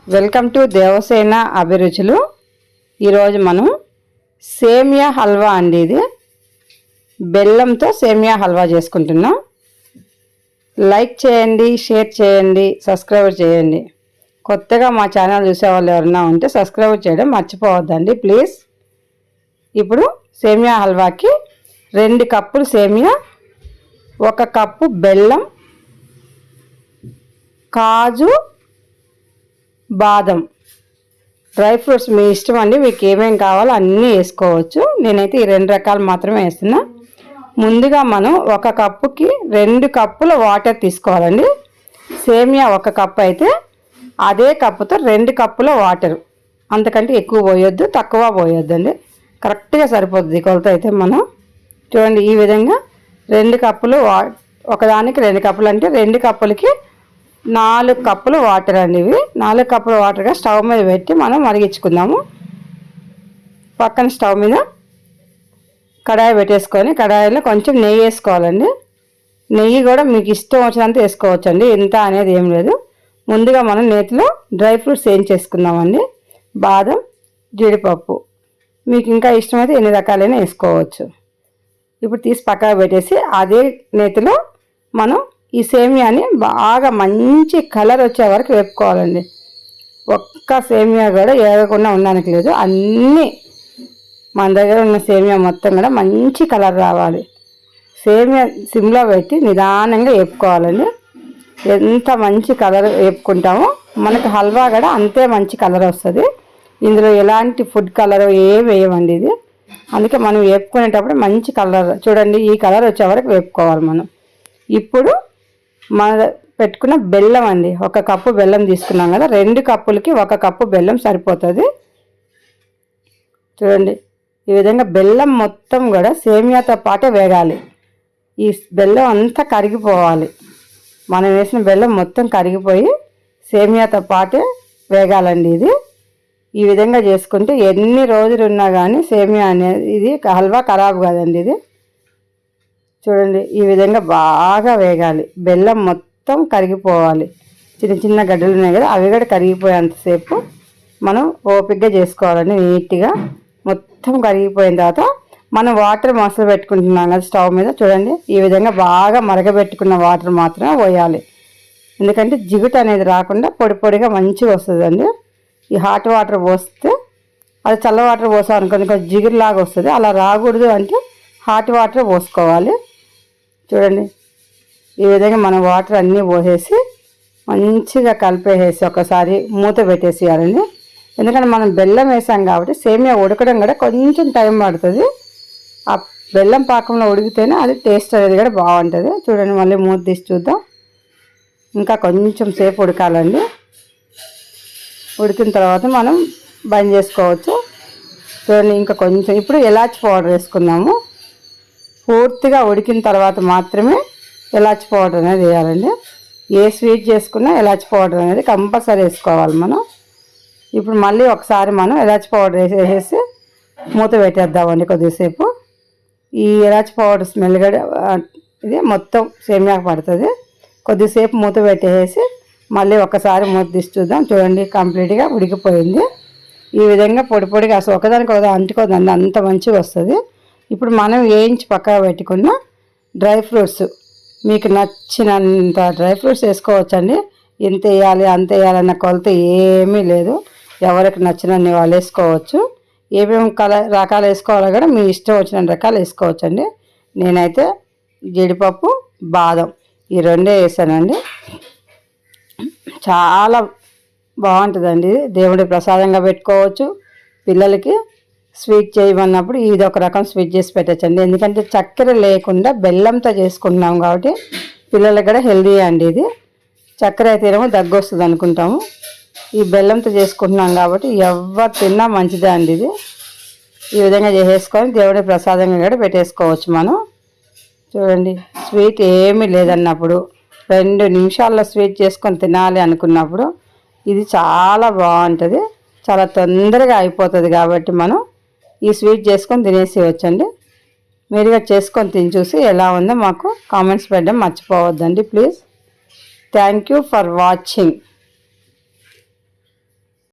Welcome to Devasena అభిరుచులు. ఈరోజు మనం సేమియా హల్వా అండి, ఇది బెల్లంతో సేమియా హల్వా చేసుకుంటున్నాం. లైక్ చేయండి, షేర్ చేయండి, సబ్స్క్రైబ్ చేయండి. కొత్తగా మా ఛానల్ చూసే వాళ్ళు ఎవరైనా ఉంటే సబ్స్క్రైబ్ చేయడం మర్చిపోవద్దండి ప్లీజ్. ఇప్పుడు సేమియా హల్వాకి 2 కప్పులు సేమియా, 1 కప్పు బెల్లం, కాజు, బాదం, డ్రై ఫ్రూట్స్ మీ ఇష్టం అండి, మీకు ఏమేమి కావాలో అన్నీ వేసుకోవచ్చు. నేనైతే ఈ 2 రకాలు మాత్రమే వేస్తున్నా. ముందుగా మనం 1 కప్పుకి 2 కప్పుల వాటర్ తీసుకోవాలండి. సేమియా 1 కప్పు అయితే అదే కప్పుతో 2 కప్పుల వాటర్, అంతకంటే ఎక్కువ పోయొద్దు, తక్కువ పోయొద్దు అండి, కరెక్ట్గా సరిపోతుంది కొలత అయితే. మనం చూడండి ఈ విధంగా 2 కప్పులు ఒకదానికి 2 కప్పులు అంటే 2 కప్పులకి 4 కప్పులు వాటర్ అండి. ఇవి 4 కప్పుల వాటర్గా స్టవ్ మీద పెట్టి మనం మరిగించుకుందాము. పక్కన స్టవ్ మీద కడాయి పెట్టేసుకొని కడాయిలో కొంచెం నెయ్యి వేసుకోవాలండి. నెయ్యి కూడా మీకు ఇష్టం వచ్చినంత వేసుకోవచ్చండి, ఇంత అనేది ఏం లేదు. ముందుగా మనం నేతిలో డ్రై ఫ్రూట్స్ వేయించేసుకుందామండి. బాదం, జీడిపప్పు, మీకు ఇంకా ఇష్టమైతే ఎన్ని రకాలైనా వేసుకోవచ్చు. ఇప్పుడు తీసి పక్కన పెట్టేసి అదే నేతిలో మనం ఈ సేమియాని బాగా మంచి కలర్ వచ్చే వరకు వేపుకోవాలండి. ఒక్క సేమియా కూడా ఏగకుండా ఉండడానికి లేదు, అన్నీ మన దగ్గర ఉన్న సేమియా మొత్తం కూడా మంచి కలర్ రావాలి. సేమియా సిమ్లో పెట్టి నిదానంగా వేపుకోవాలండి. ఎంత మంచి కలర్ వేపుకుంటామో మనకు హల్వా కూడా అంతే మంచి కలర్ వస్తుంది. ఇందులో ఎలాంటి ఫుడ్ కలర్ ఏం వేయమండి ఇది, అందుకే మనం వేపుకునేటప్పుడు మంచి కలర్ చూడండి, ఈ కలర్ వచ్చే వరకు వేపుకోవాలి మనం. ఇప్పుడు మన పెట్టుకున్న బెల్లం అండి, 1 కప్పు బెల్లం తీసుకున్నాం కదా, 2 కప్పులకి 1 కప్పు బెల్లం సరిపోతుంది. చూడండి ఈ విధంగా బెల్లం మొత్తం కూడా సేమియాతో పాటే వేగాలి. ఈ బెల్లం అంతా కరిగిపోవాలి. మనం వేసిన బెల్లం మొత్తం కరిగిపోయి సేమియాతో పాటే వేగాలండి. ఈ విధంగా చేసుకుంటే ఎన్ని రోజులు ఉన్నా కానీ సేమియా అనేది ఇది హల్వా ఖరాబ్ కాదండి. ఇది చూడండి ఈ విధంగా బాగా వేగాలి, బెల్లం మొత్తం కరిగిపోవాలి. చిన్న చిన్న గడ్డలు ఉన్నాయి కదా, అవి కూడా కరిగిపోయేంతసేపు మనం ఓపికగా చేసుకోవాలండి. నీట్గా మొత్తం కరిగిపోయిన తర్వాత మనం వాటర్ మసలు పెట్టుకుంటున్నాం కదా స్టవ్ మీద, చూడండి ఈ విధంగా బాగా మరగబెట్టుకున్న వాటర్ మాత్రమే పోయాలి. ఎందుకంటే జిగుట అనేది రాకుండా పొడి పొడిగా మంచిగా వస్తుందండి. ఈ హాట్ వాటర్ పోస్తే అది చల్ల వాటర్ పోసాం అనుకోండి కొంచెం జిగురులాగా వస్తుంది, అలా రాకూడదు అంటే హాట్ వాటర్ పోసుకోవాలి. చూడండి ఈ విధంగా మనం వాటర్ అన్నీ పోసేసి మంచిగా కలిపేసేసి ఒకసారి మూత పెట్టేసేయాలండి. ఎందుకంటే మనం బెల్లం వేసాం కాబట్టి సేమియా ఉడకడం కూడా కొంచెం టైం పడుతుంది. ఆ బెల్లం పాకంలో ఉడికితేనే అది టేస్ట్ అనేది కూడా బాగుంటుంది. చూడండి మళ్ళీ మూత తీసి చూద్దాం, ఇంకా కొంచెం సేపు ఉడకాలండి. ఉడికిన తర్వాత మనం బంద్ చేసుకోవచ్చు. చూడండి ఇంకా కొంచెం, ఇప్పుడు ఇలాచి పౌడర్ వేసుకుందాము. పూర్తిగా ఉడికిన తర్వాత మాత్రమే ఇలాచి పౌడర్ అనేది వేయాలండి. ఏ స్వీట్ చేసుకున్నా ఇలాచి పౌడర్ అనేది కంపల్సరీ వేసుకోవాలి మనం. ఇప్పుడు మళ్ళీ ఒకసారి మనం ఇలాచి పౌడర్ వేసేసి మూత పెట్టేద్దామండి కొద్దిసేపు. ఈ ఇలాచి పౌడర్ స్మెల్ కూడా ఇది మొత్తం సేమియాకు పడుతుంది. కొద్దిసేపు మూత పెట్టేసి మళ్ళీ ఒకసారి మూత తీసి చూద్దాం. చూడండి కంప్లీట్గా ఉడికిపోయింది. ఈ విధంగా పొడి పొడిగా అసలు ఒకదానికి ఒకదా అంటుకోదండి, అంత మంచిగా వస్తుంది. ఇప్పుడు మనం వేయించి పక్కన పెట్టుకున్న డ్రై ఫ్రూట్స్, మీకు నచ్చినంత డ్రై ఫ్రూట్స్ వేసుకోవచ్చండి. ఎంత వేయాలి అంత వేయాలన్న కొలత ఏమీ లేదు, ఎవరికి నచ్చినన్ని వాళ్ళు వేసుకోవచ్చు. ఏమేమి రకాలు వేసుకోవాలో కూడా మీ ఇష్టం వచ్చిన రకాలు వేసుకోవచ్చండి. నేనైతే జీడిపప్పు, బాదం ఈ 2 వేసానండి. చాలా బాగుంటుందండి, దేవుడి ప్రసాదంగా పెట్టుకోవచ్చు. పిల్లలకి స్వీట్ చేయమన్నప్పుడు ఇది ఒక రకం స్వీట్ చేసి పెట్టచ్చండి. ఎందుకంటే చక్కెర లేకుండా బెల్లంతో చేసుకుంటున్నాం కాబట్టి పిల్లలకి కూడా హెల్దీ అండి. ఇది చక్కెర అయితేనేమో దగ్గు వస్తుంది అనుకుంటాము, ఈ బెల్లంతో చేసుకుంటున్నాం కాబట్టి ఎవరు తిన్నా మంచిదే అండి. ఇది ఈ విధంగా చేసేసుకొని దేవుడి ప్రసాదంగా కూడా పెట్టేసుకోవచ్చు మనం. చూడండి స్వీట్ ఏమీ లేదన్నప్పుడు 2 నిమిషాల్లో స్వీట్ చేసుకొని తినాలి అనుకున్నప్పుడు ఇది చాలా బాగుంటుంది. చాలా తొందరగా అయిపోతుంది కాబట్టి మనం ఈ స్వీట్ చేసుకొని తినేసేయచ్చండి. మీరుగా చేసుకొని తిని చూసి ఎలా ఉందో మాకు కామెంట్స్ పెట్టడం మర్చిపోవద్దండి please. Thank you for watching.